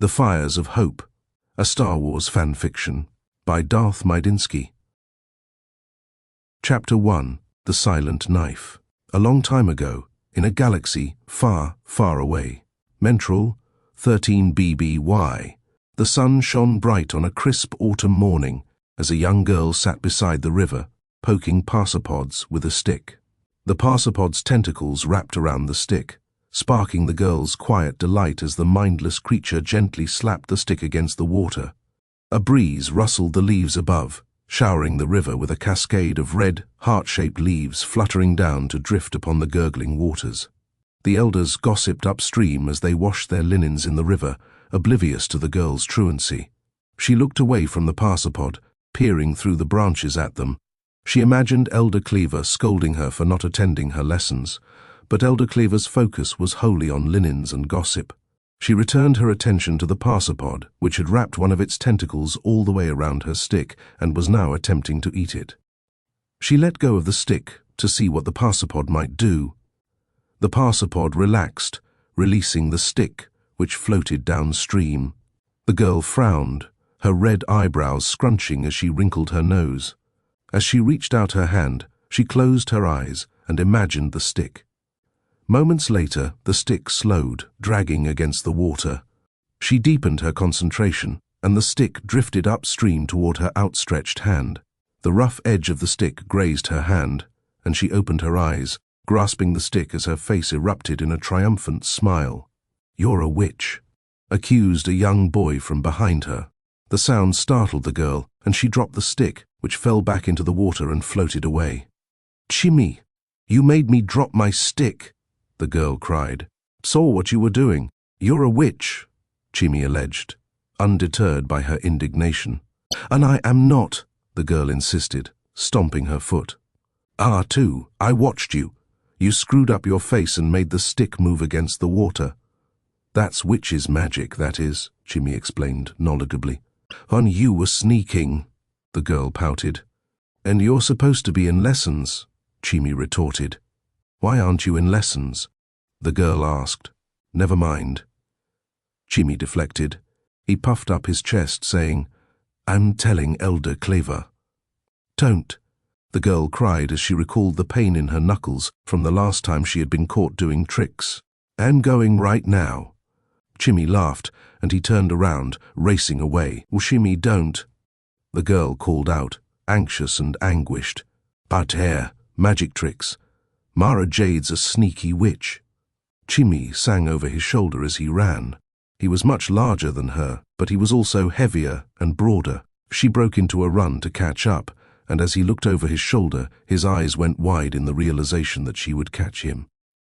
The Fires of Hope, a Star Wars fan fiction, by Darth Mydinsky. Chapter 1. The Silent Knife. A long time ago, in a galaxy far, far away, Mentrol 13BBY, the sun shone bright on a crisp autumn morning as a young girl sat beside the river, poking Parsapods with a stick. The Parsapod's tentacles wrapped around the stick, sparking the girl's quiet delight as the mindless creature gently slapped the stick against the water. A breeze rustled the leaves above, showering the river with a cascade of red, heart-shaped leaves fluttering down to drift upon the gurgling waters. The elders gossiped upstream as they washed their linens in the river, oblivious to the girl's truancy. She looked away from the Parsapod, peering through the branches at them. She imagined Elder Cleaver scolding her for not attending her lessons, but Elder Cleaver's focus was wholly on linens and gossip. She returned her attention to the Parsapod, which had wrapped one of its tentacles all the way around her stick and was now attempting to eat it. She let go of the stick to see what the Parsapod might do. The Parsapod relaxed, releasing the stick, which floated downstream. The girl frowned, her red eyebrows scrunching as she wrinkled her nose. As she reached out her hand, she closed her eyes and imagined the stick. Moments later, the stick slowed, dragging against the water. She deepened her concentration, and the stick drifted upstream toward her outstretched hand. The rough edge of the stick grazed her hand, and she opened her eyes, grasping the stick as her face erupted in a triumphant smile. "You're a witch," accused a young boy from behind her. The sound startled the girl, and she dropped the stick, which fell back into the water and floated away. "Chimmy, you made me drop my stick," the girl cried. "Saw what you were doing. You're a witch," Chimmy alleged, undeterred by her indignation. "And I am not," the girl insisted, stomping her foot. "Too, I watched you. You screwed up your face and made the stick move against the water." "That's witch's magic, that is," Chimmy explained knowledgeably. "And you were sneaking," the girl pouted. "And you're supposed to be in lessons," Chimmy retorted. "Why aren't you in lessons?" the girl asked. "Never mind." Chimmy deflected. He puffed up his chest, saying, "I'm telling Elder Cleaver." "Don't," the girl cried as she recalled the pain in her knuckles from the last time she had been caught doing tricks. "I'm going right now." Chimmy laughed, and he turned around, racing away. "Well, Chimmy, don't," the girl called out, anxious and anguished. "But magic tricks. Mara Jade's a sneaky witch." Chimmy sang over his shoulder as he ran. He was much larger than her, but he was also heavier and broader. She broke into a run to catch up, and as he looked over his shoulder, his eyes went wide in the realization that she would catch him.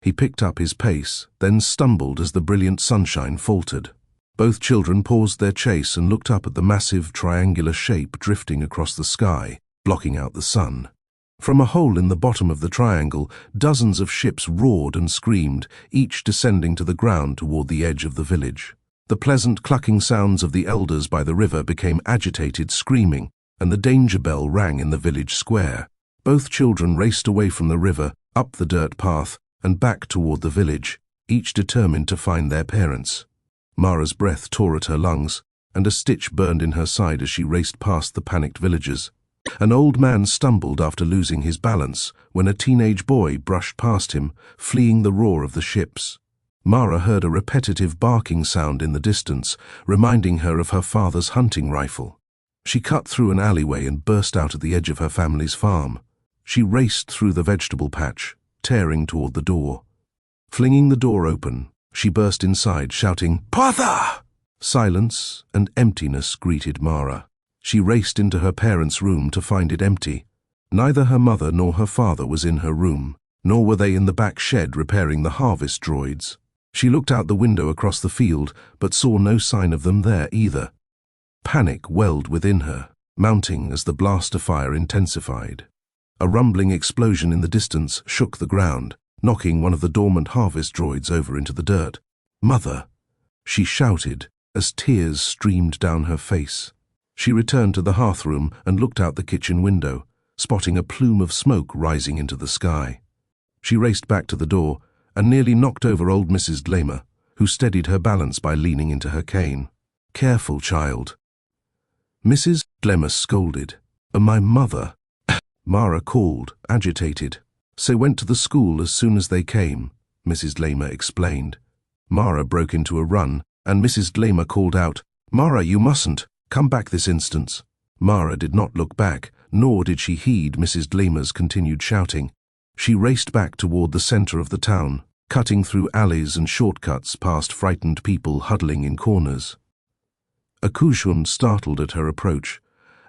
He picked up his pace, then stumbled as the brilliant sunshine faltered. Both children paused their chase and looked up at the massive triangular shape drifting across the sky, blocking out the sun. From a hole in the bottom of the triangle, dozens of ships roared and screamed, each descending to the ground toward the edge of the village. The pleasant clucking sounds of the elders by the river became agitated screaming, and the danger bell rang in the village square. Both children raced away from the river, up the dirt path, and back toward the village, each determined to find their parents. Mara's breath tore at her lungs, and a stitch burned in her side as she raced past the panicked villagers. An old man stumbled after losing his balance when a teenage boy brushed past him, fleeing the roar of the ships. Mara heard a repetitive barking sound in the distance, reminding her of her father's hunting rifle. She cut through an alleyway and burst out at the edge of her family's farm. She raced through the vegetable patch, tearing toward the door. Flinging the door open, she burst inside, shouting, "Partha!" Silence and emptiness greeted Mara. She raced into her parents' room to find it empty. Neither her mother nor her father was in her room, nor were they in the back shed repairing the harvest droids. She looked out the window across the field, but saw no sign of them there either. Panic welled within her, mounting as the blaster fire intensified. A rumbling explosion in the distance shook the ground, knocking one of the dormant harvest droids over into the dirt. "Mother!" she shouted as tears streamed down her face. She returned to the hearthroom and looked out the kitchen window, spotting a plume of smoke rising into the sky. She raced back to the door and nearly knocked over old Mrs. Glamer, who steadied her balance by leaning into her cane. "Careful, child." Mrs. Glemmer scolded. "My mother," Mara called, agitated. "They went to the school as soon as they came," Mrs. Glemmer explained. Mara broke into a run, and Mrs. Glemmer called out, "Mara, you mustn't. Come back this instant." Mara did not look back, nor did she heed Mrs. Glemmer's continued shouting. She raced back toward the center of the town, cutting through alleys and shortcuts past frightened people huddling in corners. Akushun startled at her approach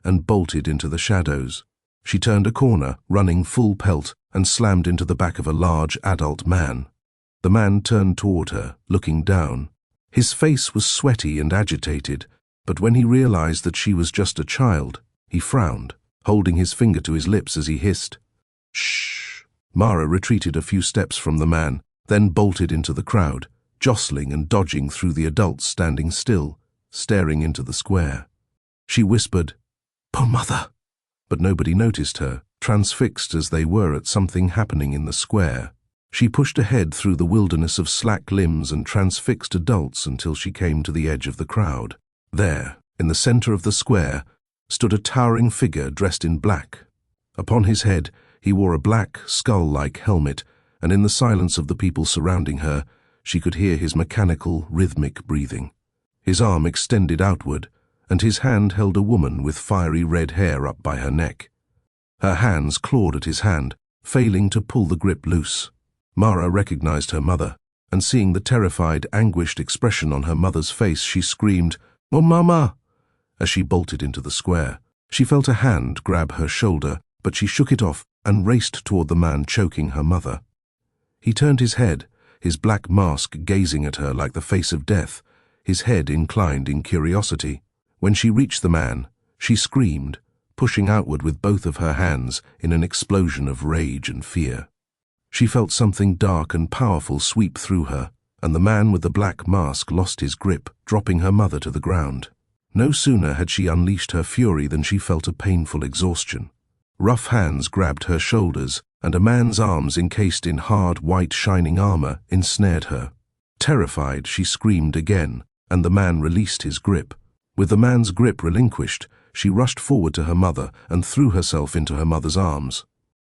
and bolted into the shadows. She turned a corner, running full pelt, and slammed into the back of a large adult man. The man turned toward her, looking down. His face was sweaty and agitated, but when he realized that she was just a child, he frowned, holding his finger to his lips as he hissed, "Shh!" Mara retreated a few steps from the man, then bolted into the crowd, jostling and dodging through the adults standing still, staring into the square. She whispered, "Oh, Mother!" But nobody noticed her, transfixed as they were at something happening in the square. She pushed ahead through the wilderness of slack limbs and transfixed adults until she came to the edge of the crowd. There, in the center of the square, stood a towering figure dressed in black. Upon his head, he wore a black, skull-like helmet, and in the silence of the people surrounding her, she could hear his mechanical, rhythmic breathing. His arm extended outward, and his hand held a woman with fiery red hair up by her neck. Her hands clawed at his hand, failing to pull the grip loose. Mara recognized her mother, and seeing the terrified, anguished expression on her mother's face, she screamed, "Oh, Mama!" as she bolted into the square. She felt a hand grab her shoulder, but she shook it off and raced toward the man choking her mother. He turned his head, his black mask gazing at her like the face of death, his head inclined in curiosity. When she reached the man, she screamed, pushing outward with both of her hands in an explosion of rage and fear. She felt something dark and powerful sweep through her, and the man with the black mask lost his grip, dropping her mother to the ground. No sooner had she unleashed her fury than she felt a painful exhaustion. Rough hands grabbed her shoulders, and a man's arms encased in hard, white, shining armor ensnared her. Terrified, she screamed again, and the man released his grip. With the man's grip relinquished, she rushed forward to her mother and threw herself into her mother's arms.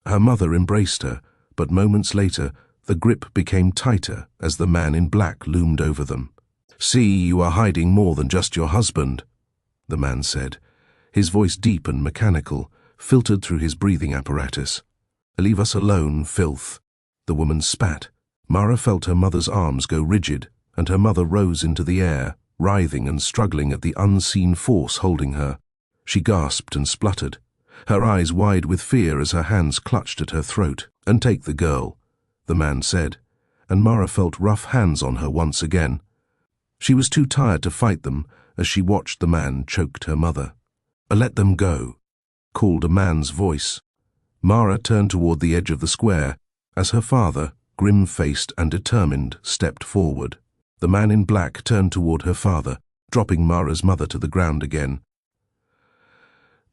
Her mother embraced her, but moments later, the grip became tighter as the man in black loomed over them. "See, you are hiding more than just your husband," the man said, his voice deep and mechanical, filtered through his breathing apparatus. "Leave us alone, filth," the woman spat. Mara felt her mother's arms go rigid, and her mother rose into the air, writhing and struggling at the unseen force holding her. She gasped and spluttered, her eyes wide with fear as her hands clutched at her throat. "And take the girl," the man said, and Mara felt rough hands on her once again. She was too tired to fight them as she watched the man choked her mother. "Let them go," called a man's voice. Mara turned toward the edge of the square as her father, grim-faced and determined, stepped forward. The man in black turned toward her father, dropping Mara's mother to the ground again.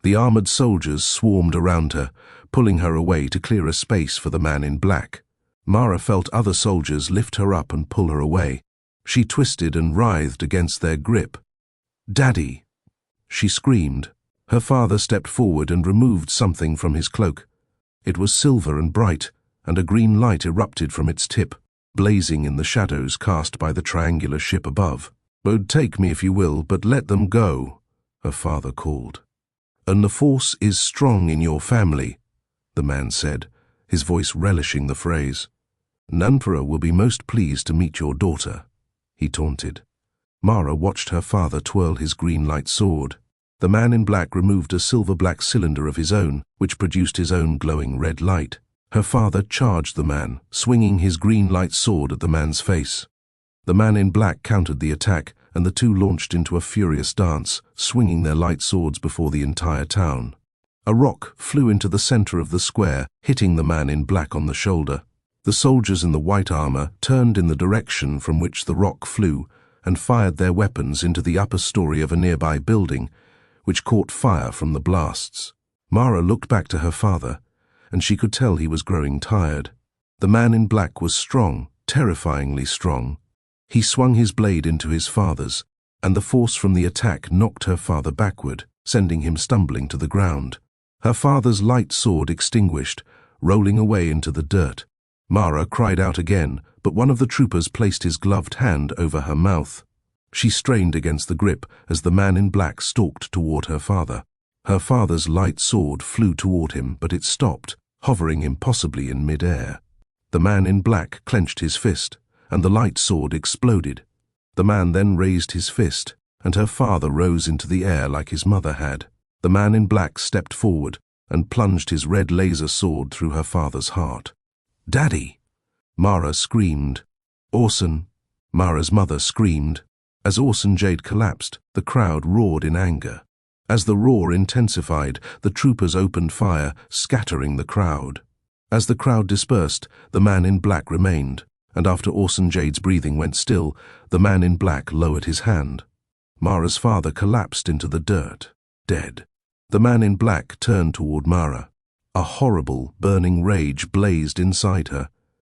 The armored soldiers swarmed around her, pulling her away to clear a space for the man in black. Mara felt other soldiers lift her up and pull her away. She twisted and writhed against their grip. "Daddy!" she screamed. Her father stepped forward and removed something from his cloak. It was silver and bright, and a green light erupted from its tip, blazing in the shadows cast by the triangular ship above. "Oh, take me if you will, but let them go," her father called. "And the force is strong in your family," the man said, his voice relishing the phrase. "Nanpura will be most pleased to meet your daughter," he taunted. Mara watched her father twirl his green light sword. The man in black removed a silver-black cylinder of his own, which produced his own glowing red light. Her father charged the man, swinging his green light sword at the man's face. The man in black countered the attack, and the two launched into a furious dance, swinging their light swords before the entire town. A rock flew into the center of the square, hitting the man in black on the shoulder. The soldiers in the white armor turned in the direction from which the rock flew and fired their weapons into the upper story of a nearby building, which caught fire from the blasts. Mara looked back to her father, and she could tell he was growing tired. The man in black was strong, terrifyingly strong. He swung his blade into his father's, and the force from the attack knocked her father backward, sending him stumbling to the ground. Her father's light sword extinguished, rolling away into the dirt. Mara cried out again, but one of the troopers placed his gloved hand over her mouth. She strained against the grip as the man in black stalked toward her father. Her father's light sword flew toward him, but it stopped, hovering impossibly in mid-air. The man in black clenched his fist, and the light sword exploded. The man then raised his fist, and her father rose into the air like his mother had. The man in black stepped forward and plunged his red laser sword through her father's heart. "Daddy!" Mara screamed. "Orson!" Mara's mother screamed. As Orson Jade collapsed, the crowd roared in anger. As the roar intensified, the troopers opened fire, scattering the crowd. As the crowd dispersed, the man in black remained, and after Orson Jade's breathing went still, the man in black lowered his hand. Mara's father collapsed into the dirt, dead. The man in black turned toward Mara. A horrible, burning rage blazed inside her.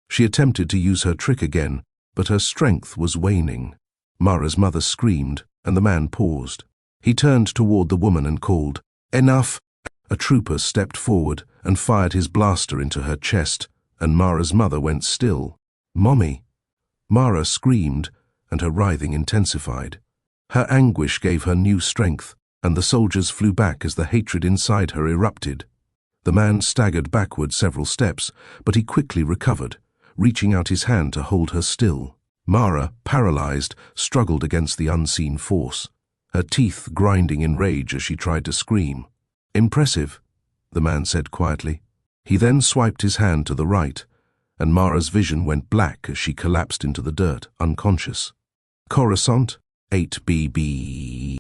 She attempted to use her trick again, but her strength was waning. Mara's mother screamed, and the man paused. He turned toward the woman and called, "Enough!" A trooper stepped forward and fired his blaster into her chest, and Mara's mother went still. "Mommy!" Mara screamed, and her writhing intensified. Her anguish gave her new strength, and the soldiers flew back as the hatred inside her erupted. The man staggered backward several steps, but he quickly recovered, reaching out his hand to hold her still. Mara, paralyzed, struggled against the unseen force, her teeth grinding in rage as she tried to scream. "Impressive," the man said quietly. He then swiped his hand to the right, and Mara's vision went black as she collapsed into the dirt, unconscious. "Coruscant, 8BB."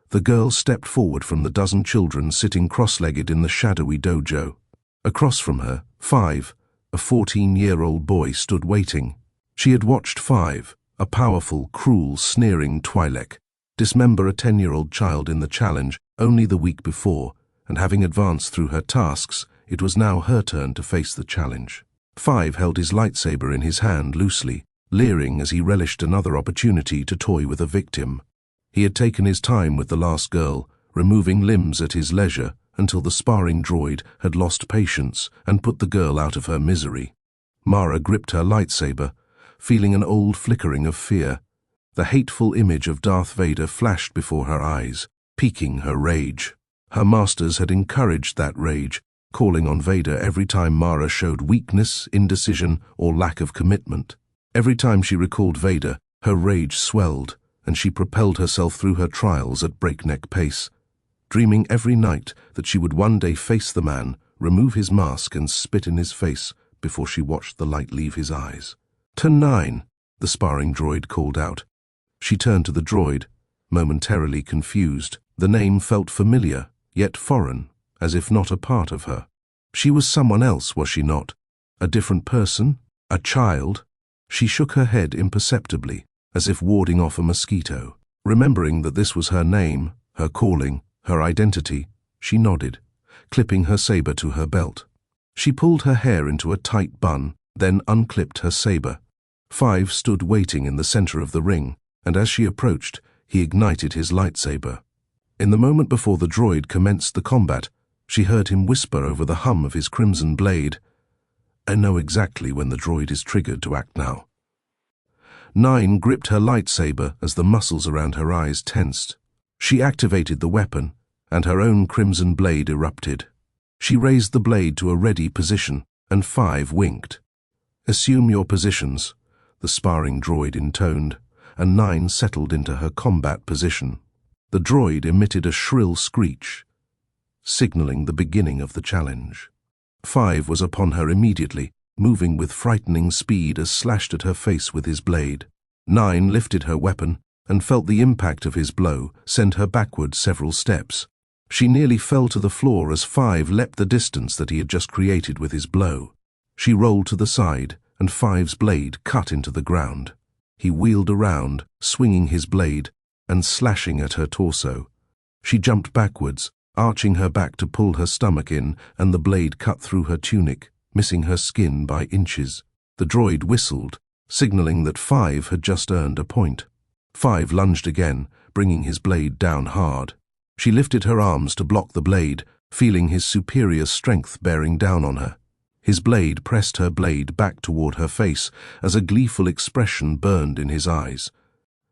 The girl stepped forward from the dozen children sitting cross-legged in the shadowy dojo. Across from her, Five, a 14-year-old boy, stood waiting. She had watched Five, a powerful, cruel, sneering Twi'lek, dismember a 10-year-old child in the challenge only the week before, and having advanced through her tasks, it was now her turn to face the challenge. Five held his lightsaber in his hand loosely, leering as he relished another opportunity to toy with a victim. He had taken his time with the last girl, removing limbs at his leisure until the sparring droid had lost patience and put the girl out of her misery. Mara gripped her lightsaber, feeling an old flickering of fear. The hateful image of Darth Vader flashed before her eyes, piquing her rage. Her masters had encouraged that rage, calling on Vader every time Mara showed weakness, indecision, or lack of commitment. Every time she recalled Vader, her rage swelled, and she propelled herself through her trials at breakneck pace, dreaming every night that she would one day face the man, remove his mask, and spit in his face before she watched the light leave his eyes. "Turn 9, the sparring droid called out. She turned to the droid, momentarily confused. The name felt familiar, yet foreign, as if not a part of her. She was someone else, was she not? A different person? A child? She shook her head imperceptibly, as if warding off a mosquito. Remembering that this was her name, her calling, her identity, she nodded, clipping her saber to her belt. She pulled her hair into a tight bun, then unclipped her saber. Five stood waiting in the center of the ring, and as she approached, he ignited his lightsaber. In the moment before the droid commenced the combat, she heard him whisper over the hum of his crimson blade, "I know exactly when the droid is triggered to act now." 9 gripped her lightsaber as the muscles around her eyes tensed. She activated the weapon, and her own crimson blade erupted. She raised the blade to a ready position, and 5 winked. "Assume your positions," the sparring droid intoned, and 9 settled into her combat position. The droid emitted a shrill screech, signaling the beginning of the challenge. 5 was upon her immediately, moving with frightening speed as slashed at her face with his blade. 9 lifted her weapon and felt the impact of his blow send her backward several steps. She nearly fell to the floor as 5 leapt the distance that he had just created with his blow. She rolled to the side, and 5's blade cut into the ground. He wheeled around, swinging his blade and slashing at her torso. She jumped backwards, arching her back to pull her stomach in, and the blade cut through her tunic, missing her skin by inches. The droid whistled, signaling that 5 had just earned a point. 5 lunged again, bringing his blade down hard. She lifted her arms to block the blade, feeling his superior strength bearing down on her. His blade pressed her blade back toward her face as a gleeful expression burned in his eyes.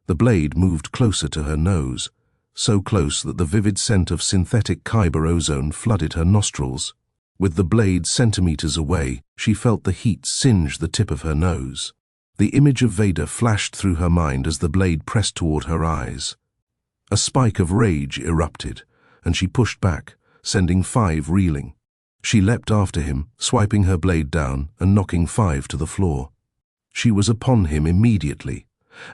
The blade moved closer to her nose, so close that the vivid scent of synthetic Kyber ozone flooded her nostrils. With the blade centimeters away, she felt the heat singe the tip of her nose. The image of Vader flashed through her mind as the blade pressed toward her eyes. A spike of rage erupted, and she pushed back, sending 5 reeling. She leapt after him, swiping her blade down and knocking 5 to the floor. She was upon him immediately,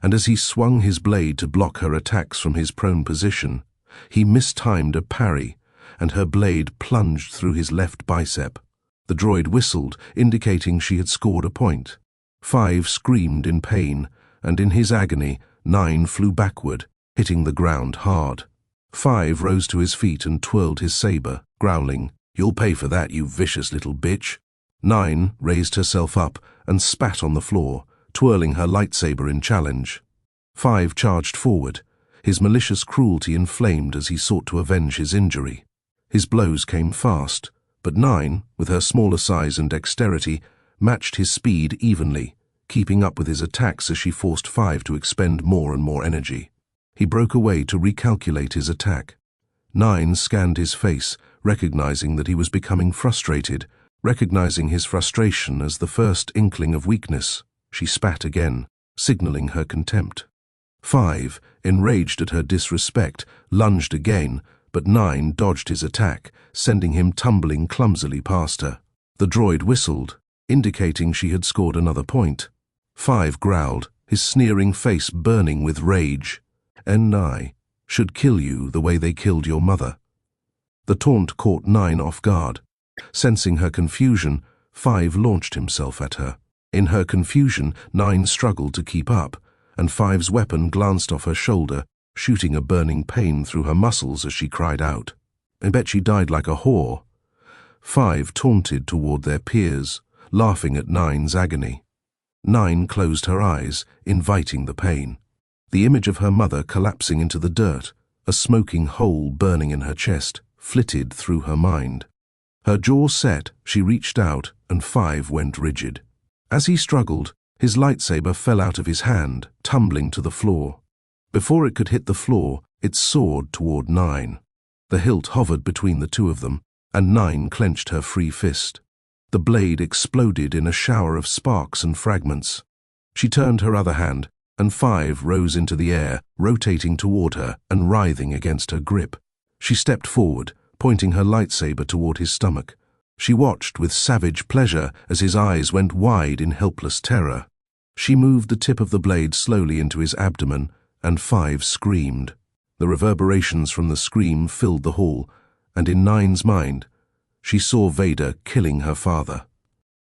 and as he swung his blade to block her attacks from his prone position, he mistimed a parry, and her blade plunged through his left bicep. The droid whistled, indicating she had scored a point. 5 screamed in pain, and in his agony, 9 flew backward, hitting the ground hard. 5 rose to his feet and twirled his saber, growling, "You'll pay for that, you vicious little bitch." 9 raised herself up and spat on the floor, twirling her lightsaber in challenge. 5 charged forward, his malicious cruelty inflamed as he sought to avenge his injury. His blows came fast, but 9, with her smaller size and dexterity, matched his speed evenly, keeping up with his attacks as she forced 5 to expend more and more energy. He broke away to recalculate his attack. 9 scanned his face, recognizing that he was becoming frustrated, recognizing his frustration as the first inkling of weakness. She spat again, signaling her contempt. 5, enraged at her disrespect, lunged again, but 9 dodged his attack, sending him tumbling clumsily past her. The droid whistled, indicating she had scored another point. 5 growled, his sneering face burning with rage. "N9 should kill you the way they killed your mother." The taunt caught 9 off guard. Sensing her confusion, 5 launched himself at her. In her confusion, 9 struggled to keep up, and 5's weapon glanced off her shoulder, shooting a burning pain through her muscles as she cried out. "I bet she died like a whore." 5 taunted toward their peers, laughing at 9's agony. 9 closed her eyes, inviting the pain. The image of her mother collapsing into the dirt, a smoking hole burning in her chest, flitted through her mind. Her jaw set, she reached out, and 5 went rigid. As he struggled, his lightsaber fell out of his hand, tumbling to the floor. Before it could hit the floor, it soared toward 9. The hilt hovered between the two of them, and 9 clenched her free fist. The blade exploded in a shower of sparks and fragments. She turned her other hand, and 5 rose into the air, rotating toward her and writhing against her grip. She stepped forward, pointing her lightsaber toward his stomach. She watched with savage pleasure as his eyes went wide in helpless terror. She moved the tip of the blade slowly into his abdomen, and 5 screamed. The reverberations from the scream filled the hall, and in 9's mind, she saw Vader killing her father.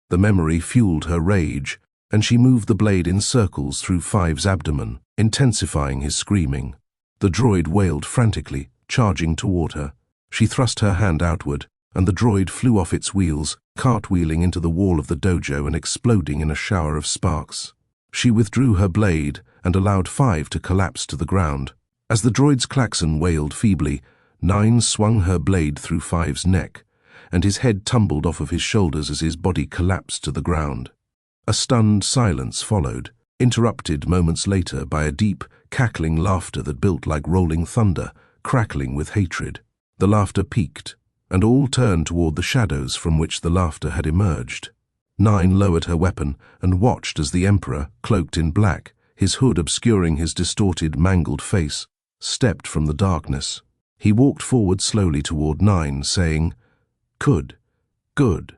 The memory fueled her rage, and she moved the blade in circles through 5's abdomen, intensifying his screaming. The droid wailed frantically, charging toward her. She thrust her hand outward, and the droid flew off its wheels, cartwheeling into the wall of the dojo and exploding in a shower of sparks. She withdrew her blade and allowed 5 to collapse to the ground. As the droid's klaxon wailed feebly, 9 swung her blade through 5's neck, and his head tumbled off of his shoulders as his body collapsed to the ground. A stunned silence followed, interrupted moments later by a deep, cackling laughter that built like rolling thunder, crackling with hatred. The laughter peaked, and all turned toward the shadows from which the laughter had emerged. 9 lowered her weapon and watched as the Emperor, cloaked in black, his hood obscuring his distorted, mangled face, stepped from the darkness. He walked forward slowly toward 9, saying, "Good, good."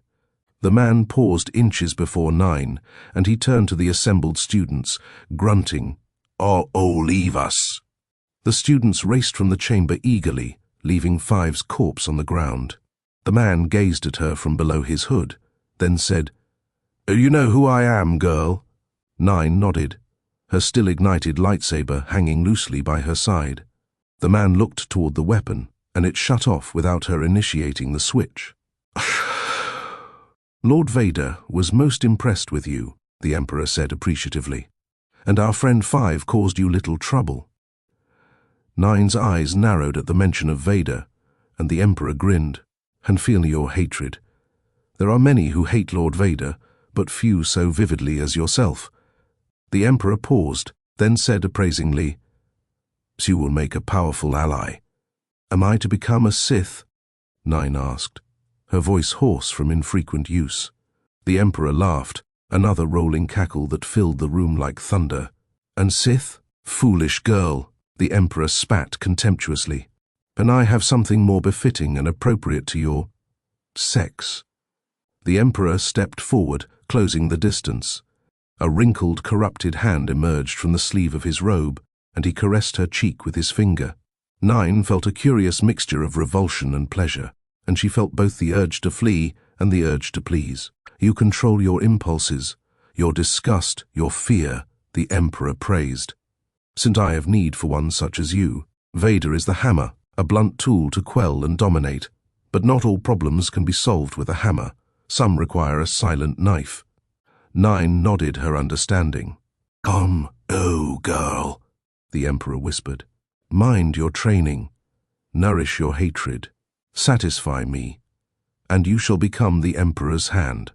The man paused inches before 9, and he turned to the assembled students, grunting, "Oh, leave us." The students raced from the chamber eagerly, leaving 5's corpse on the ground. The man gazed at her from below his hood, then said, "You know who I am, girl?" 9 nodded, her still-ignited lightsaber hanging loosely by her side. The man looked toward the weapon, and it shut off without her initiating the switch. "Lord Vader was most impressed with you," the Emperor said appreciatively. And our friend 5 caused you little trouble. 9's eyes narrowed at the mention of Vader, and the Emperor grinned. And feel your hatred. There are many who hate Lord Vader, but few so vividly as yourself. The Emperor paused, then said appraisingly, "So you will make a powerful ally. Am I to become a Sith?" 9 asked, her voice hoarse from infrequent use. The Emperor laughed, another rolling cackle that filled the room like thunder. "And Sith? Foolish girl," the Emperor spat contemptuously. "And I have something more befitting and appropriate to your sex." The Emperor stepped forward, closing the distance. A wrinkled, corrupted hand emerged from the sleeve of his robe, and he caressed her cheek with his finger. 9 felt a curious mixture of revulsion and pleasure, and she felt both the urge to flee and the urge to please. "You control your impulses, your disgust, your fear," the Emperor praised. "Since I have need for one such as you. Vader is the hammer, a blunt tool to quell and dominate. But not all problems can be solved with a hammer. Some require a silent knife." 9 nodded her understanding. "Come, oh girl," the Emperor whispered. "Mind your training. Nourish your hatred. Satisfy me, and you shall become the Emperor's hand."